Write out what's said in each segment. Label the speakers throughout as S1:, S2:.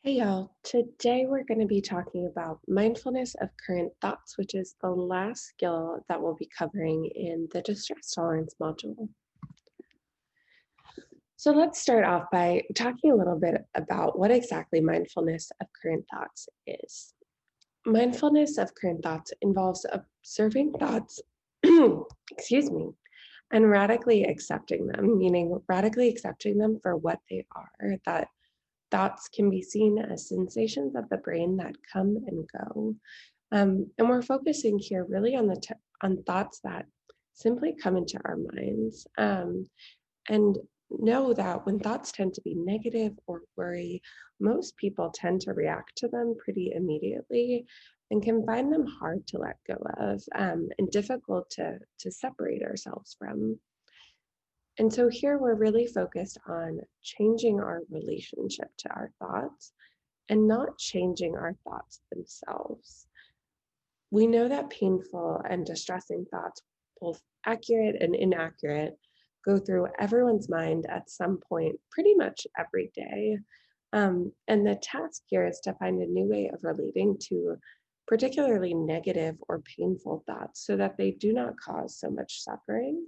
S1: Hey y'all, today we're going to be talking about mindfulness of current thoughts, which is the last skill that we'll be covering in the distress tolerance module. So let's start off by talking a little bit about what exactly mindfulness of current thoughts is. Mindfulness of current thoughts involves observing thoughts, excuse me, and radically accepting them, meaning radically accepting them for what they are, that thoughts can be seen as sensations of the brain that come and go. And we're focusing here really on on thoughts that simply come into our minds. And know that when thoughts tend to be negative or worry, most people tend to react to them pretty immediately and can find them hard to let go of, and difficult to separate ourselves from. And so here we're really focused on changing our relationship to our thoughts and not changing our thoughts themselves. We know that painful and distressing thoughts, both accurate and inaccurate, go through everyone's mind at some point, pretty much every day. And the task here is to find a new way of relating to particularly negative or painful thoughts so that they do not cause so much suffering.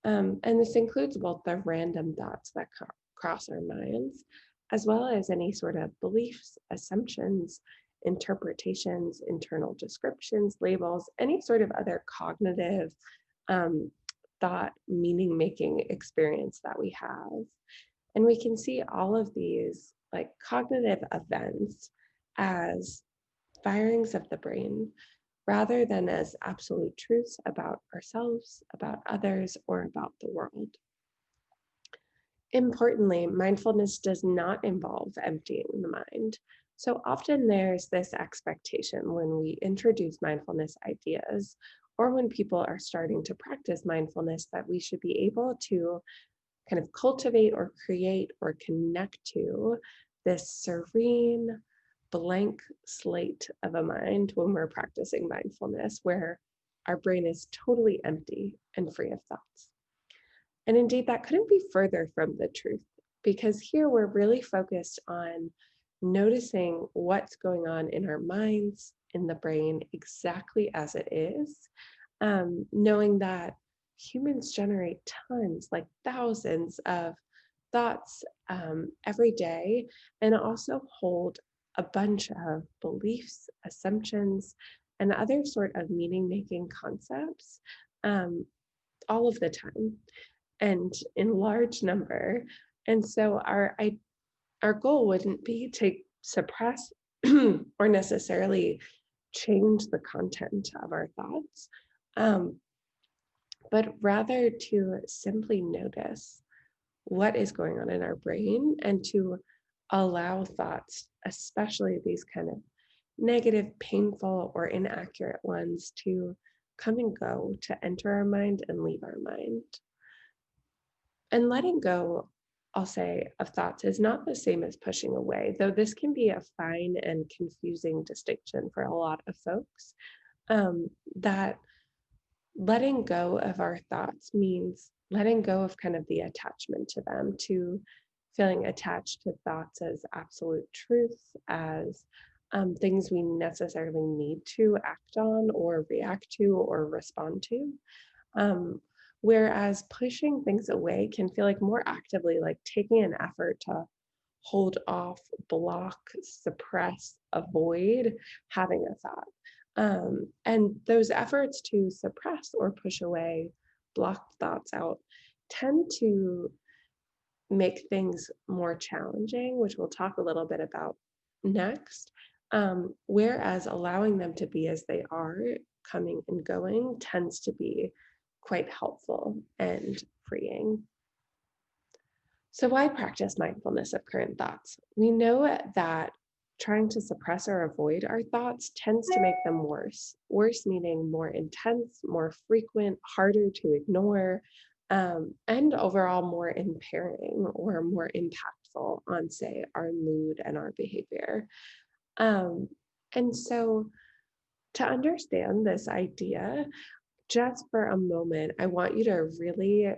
S1: And this includes both the random thoughts that cross our minds, as well as any sort of beliefs, assumptions, interpretations, internal descriptions, labels, any sort of other cognitive um, thought, meaning making experience that we have. And we can see all of these like cognitive events as firings of the brain rather than as absolute truths about ourselves, about others, or about the world. Importantly, mindfulness does not involve emptying the mind. So often there's this expectation when we introduce mindfulness ideas or when people are starting to practice mindfulness that we should be able to kind of cultivate or create or connect to this serene, blank slate of a mind when we're practicing mindfulness, where our brain is totally empty and free of thoughts. And indeed, that couldn't be further from the truth, because here we're really focused on noticing what's going on in our minds, in the brain, exactly as it is, knowing that humans generate tons, like thousands of thoughts every day, and also hold a bunch of beliefs, assumptions, and other sort of meaning making concepts um, all of the time and in large number. And so our goal wouldn't be to suppress or necessarily change the content of our thoughts, um, but rather to simply notice what is going on in our brain and to allow thoughts, especially these kind of negative, painful, or inaccurate ones, to come and go, to enter our mind and leave our mind. And letting go, I'll say, of thoughts is not the same as pushing away, though this can be a fine and confusing distinction for a lot of folks. That letting go of our thoughts means letting go of kind of the attachment to them, to feeling attached to thoughts as absolute truth, as things we necessarily need to act on or react to or respond to. Um, Whereas pushing things away can feel like more actively like taking an effort to hold off, block, suppress, avoid having a thought. And those efforts to suppress or push away, block thoughts out, tend to make things more challenging, which we'll talk a little bit about next. Whereas allowing them to be as they are, coming and going, tends to be quite helpful and freeing. So, why practice mindfulness of current thoughts? We know that trying to suppress or avoid our thoughts tends to make them worse. Worse meaning more intense, more frequent, harder to ignore, and overall more impairing or more impactful on, say, our mood and our behavior. Um, and so, to understand this idea, just for a moment, I want you to really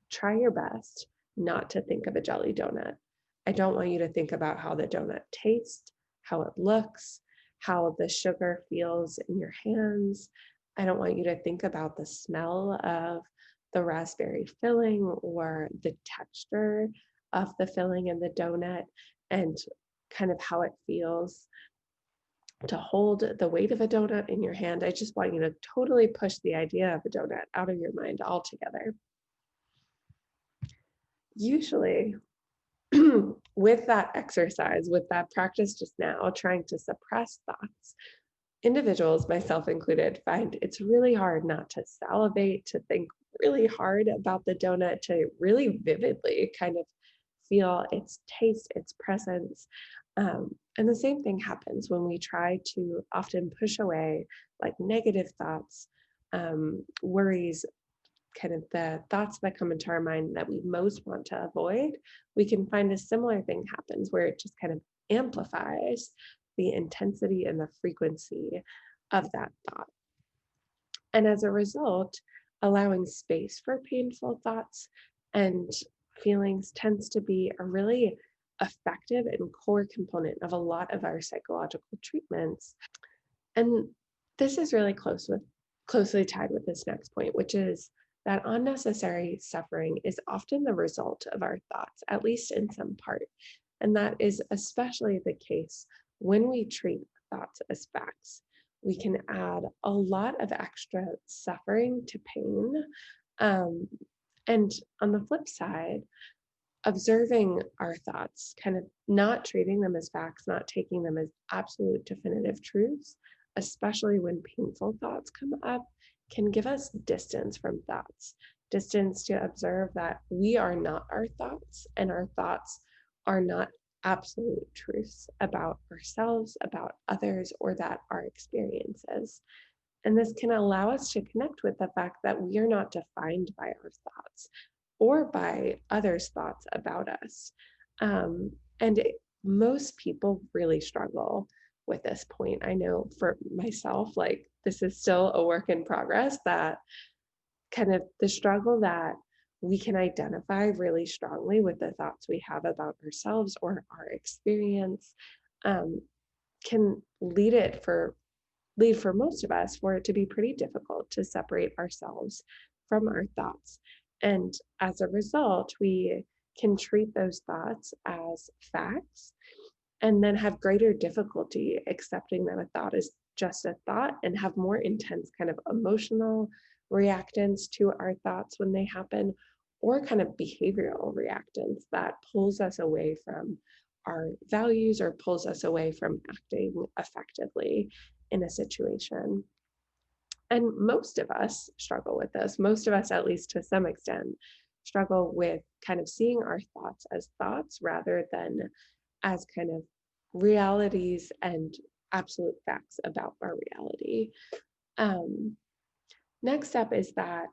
S1: try your best not to think of a jelly donut. I don't want you to think about how the donut tastes, how it looks, how the sugar feels in your hands. I don't want you to think about the smell of the raspberry filling or the texture of the filling in the donut and kind of how it feels to hold the weight of a donut in your hand. I just want you to totally push the idea of a donut out of your mind altogether. Usually, with that exercise, with that practice just now, trying to suppress thoughts, individuals, myself included, find it's really hard not to salivate, to think really hard about the donut, to really vividly kind of feel its taste, its presence. And the same thing happens when we try to often push away like negative thoughts, worries, kind of the thoughts that come into our mind that we most want to avoid. We can find a similar thing happens where it just kind of amplifies the intensity and the frequency of that thought. And as a result, allowing space for painful thoughts and feelings tends to be a really effective and core component of a lot of our psychological treatments. And this is really closely tied with this next point, which is that unnecessary suffering is often the result of our thoughts, at least in some part. And that is especially the case when we treat thoughts as facts. We can add a lot of extra suffering to pain. And on the flip side, observing our thoughts, kind of not treating them as facts, not taking them as absolute definitive truths, especially when painful thoughts come up, can give us distance from thoughts, distance to observe that we are not our thoughts and our thoughts are not absolute truths about ourselves, about others, or that our experiences. And this can allow us to connect with the fact that we are not defined by our thoughts or by others' thoughts about us. And most people really struggle with this point. I know for myself, like this is still a work in progress, that kind of the struggle that we can identify really strongly with the thoughts we have about ourselves or our experience can lead for most of us for it to be pretty difficult to separate ourselves from our thoughts. And as a result, we can treat those thoughts as facts and then have greater difficulty accepting that a thought is just a thought and have more intense kind of emotional reactance to our thoughts when they happen, or kind of behavioral reactance that pulls us away from our values or pulls us away from acting effectively in a situation. And most of us struggle with this. Most of us, at least to some extent, struggle with kind of seeing our thoughts as thoughts rather than as kind of realities and absolute facts about our reality. Next up is that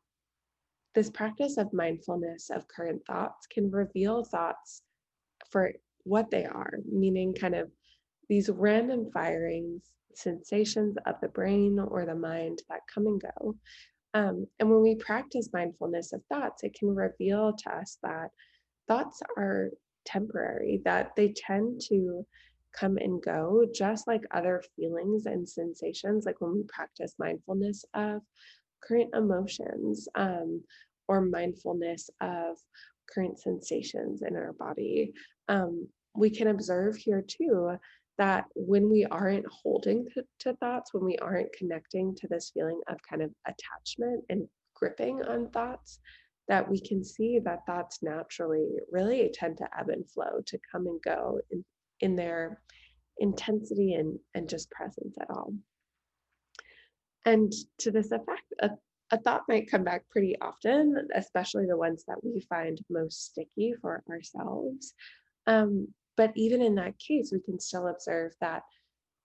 S1: this practice of mindfulness of current thoughts can reveal thoughts for what they are, meaning kind of these random firings, sensations of the brain or the mind that come and go. And when we practice mindfulness of thoughts, it can reveal to us that thoughts are temporary, that they tend to come and go, just like other feelings and sensations, like when we practice mindfulness of current emotions or mindfulness of current sensations in our body. We can observe here too that when we aren't holding to thoughts, when we aren't connecting to this feeling of kind of attachment and gripping on thoughts, that we can see that thoughts naturally really tend to ebb and flow, to come and go in their intensity and just presence at all. And to this effect, a thought might come back pretty often, especially the ones that we find most sticky for ourselves. But even in that case, we can still observe that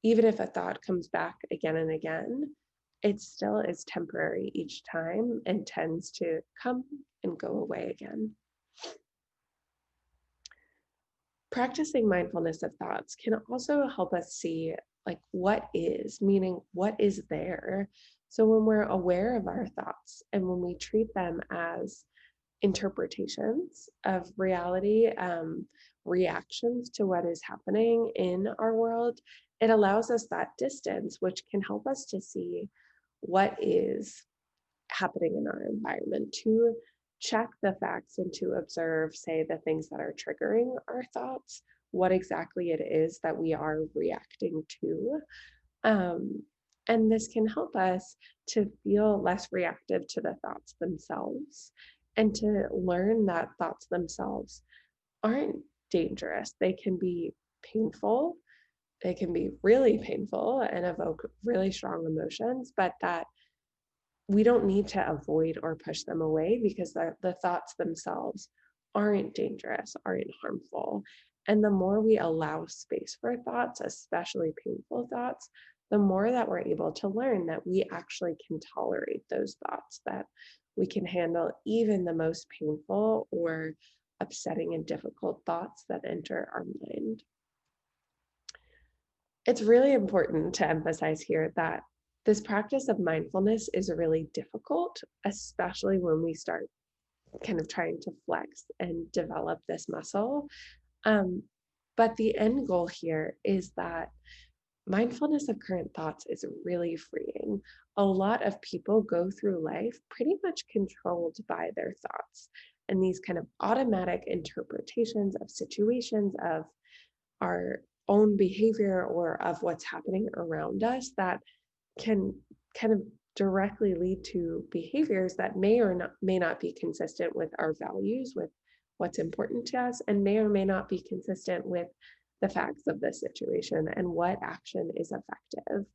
S1: even if a thought comes back again and again, it still is temporary each time and tends to come and go away again. Practicing mindfulness of thoughts can also help us see like what is, meaning what is there. So when we're aware of our thoughts and when we treat them as interpretations of reality, reactions to what is happening in our world, it allows us that distance, which can help us to see what is happening in our environment, to check the facts and to observe, say, the things that are triggering our thoughts, what exactly it is that we are reacting to. Um, and this can help us to feel less reactive to the thoughts themselves and to learn that thoughts themselves aren't dangerous. They can be painful, they can be really painful and evoke really strong emotions, but that we don't need to avoid or push them away because the thoughts themselves aren't dangerous, aren't harmful. And the more we allow space for thoughts, especially painful thoughts, the more that we're able to learn that we actually can tolerate those thoughts, that we can handle even the most painful or upsetting and difficult thoughts that enter our mind. It's really important to emphasize here that this practice of mindfulness is really difficult, especially when we start kind of trying to flex and develop this muscle. Um, but the end goal here is that mindfulness of current thoughts is really freeing. A lot of people go through life pretty much controlled by their thoughts and these kind of automatic interpretations of situations, of our own behavior, or of what's happening around us that can kind of directly lead to behaviors that may not be consistent with our values, with what's important to us, and may or may not be consistent with the facts of the situation and what action is effective.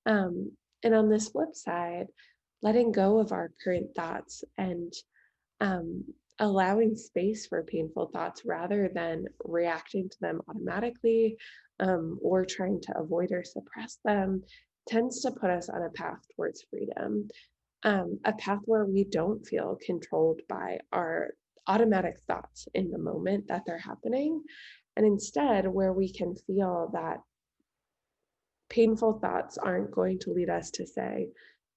S1: Um, and on this flip side, letting go of our current thoughts and um, allowing space for painful thoughts rather than reacting to them automatically, or trying to avoid or suppress them, tends to put us on a path towards freedom, a path where we don't feel controlled by our automatic thoughts in the moment that they're happening, and instead where we can feel that painful thoughts aren't going to lead us to, say,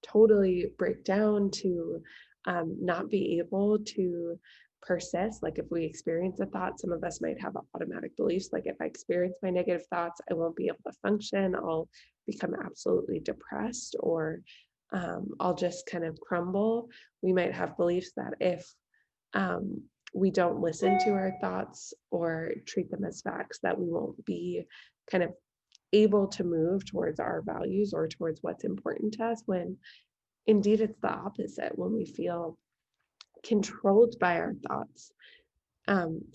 S1: totally break down, to not be able to persist. Like if we experience a thought, some of us might have automatic beliefs like, if I experience my negative thoughts, I won't be able to function, I'll become absolutely depressed, or I'll just kind of crumble. We might have beliefs that if um, we don't listen to our thoughts or treat them as facts, that we won't be kind of able to move towards our values or towards what's important to us, when indeed it's the opposite. When we feel controlled by our thoughts,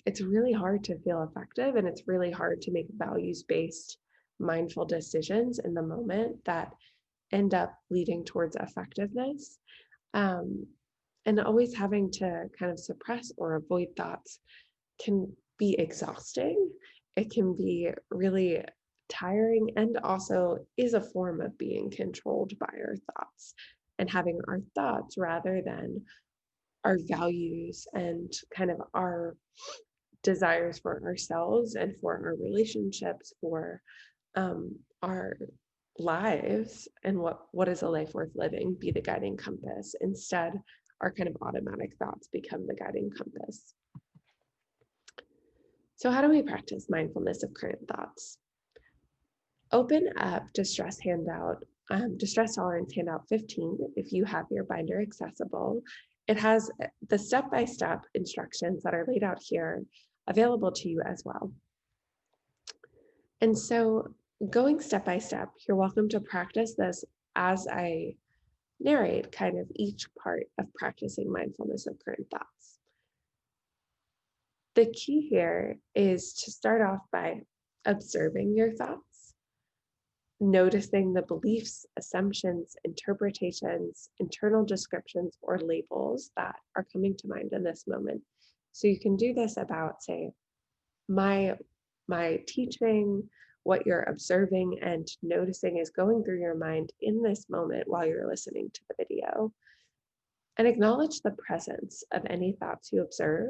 S1: it's really hard to feel effective, and it's really hard to make values-based mindful decisions in the moment that end up leading towards effectiveness. Um, and always having to kind of suppress or avoid thoughts can be exhausting. It can be really tiring, and also is a form of being controlled by our thoughts and having our thoughts rather than our values and kind of our desires for ourselves and for our relationships, for our lives, and what is a life worth living, be the guiding compass. Instead, our kind of automatic thoughts become the guiding compass. So how do we practice mindfulness of current thoughts? Open up Distress Tolerance Handout 15 if you have your binder accessible. It has the step-by-step instructions that are laid out here available to you as well. And so going step by step, you're welcome to practice this as I narrate kind of each part of practicing mindfulness of current thoughts. The key here is to start off by observing your thoughts, noticing the beliefs, assumptions, interpretations, internal descriptions, or labels that are coming to mind in this moment. So you can do this about, say, my teaching, what you're observing and noticing is going through your mind in this moment while you're listening to the video. And acknowledge the presence of any thoughts you observe.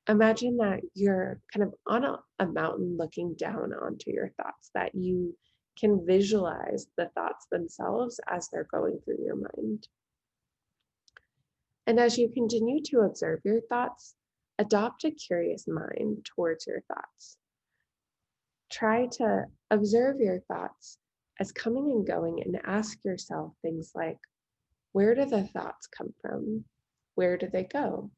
S1: Imagine that you're kind of on a mountain looking down onto your thoughts, that you can visualize the thoughts themselves as they're going through your mind. And as you continue to observe your thoughts, Adopt a curious mind towards your thoughts. Try to observe your thoughts as coming and going and ask yourself things like, where do the thoughts come from? Where do they go?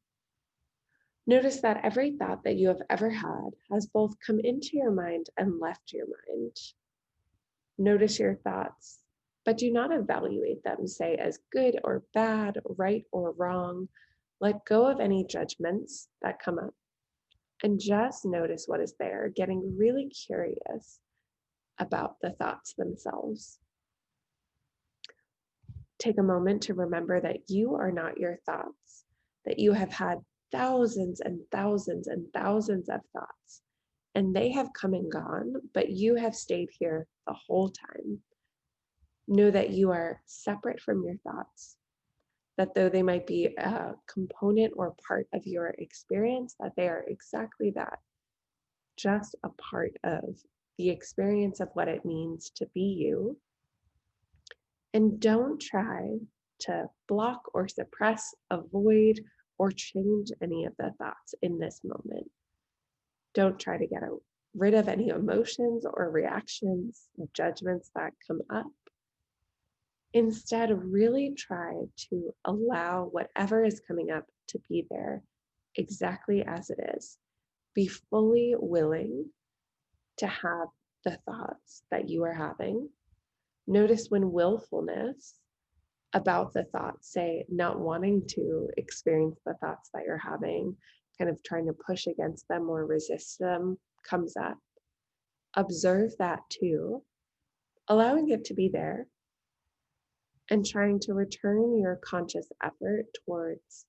S1: Notice that every thought that you have ever had has both come into your mind and left your mind. Notice your thoughts, but do not evaluate them, say, as good or bad, right or wrong. Let go of any judgments that come up and just notice what is there, getting really curious about the thoughts themselves. Take a moment to remember that you are not your thoughts, that you have had thousands and thousands and thousands of thoughts, and they have come and gone, but you have stayed here the whole time. Know that you are separate from your thoughts, that though they might be a component or part of your experience, that they are exactly that, just a part of the experience of what it means to be you. And don't try to block or suppress, avoid, or change any of the thoughts in this moment. Don't try to get rid of any emotions or reactions, judgments that come up. Instead, really try to allow whatever is coming up to be there exactly as it is. Be fully willing to have the thoughts that you are having. Notice when willfulness about the thoughts, say not wanting to experience the thoughts that you're having, kind of trying to push against them or resist them, comes up. Observe that too, allowing it to be there and trying to return your conscious effort towards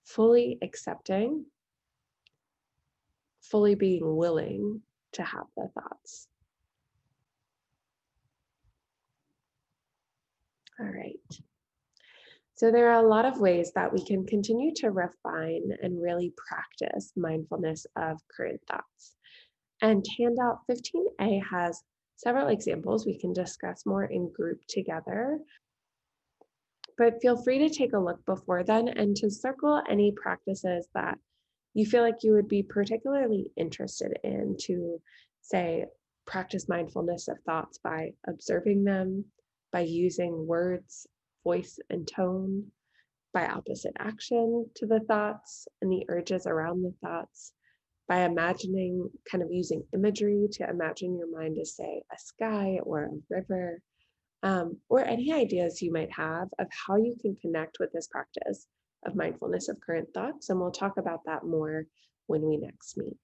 S1: fully accepting, fully being willing to have the thoughts. All right. So there are a lot of ways that we can continue to refine and really practice mindfulness of current thoughts. And handout 15A has several examples we can discuss more in group together. But feel free to take a look before then and to circle any practices that you feel like you would be particularly interested in to, say, practice mindfulness of thoughts by observing them, by using words, voice, and tone, by opposite action to the thoughts and the urges around the thoughts, by imagining, kind of using imagery to imagine your mind as, say, a sky or a river, or any ideas you might have of how you can connect with this practice of mindfulness of current thoughts. And we'll talk about that more when we next meet.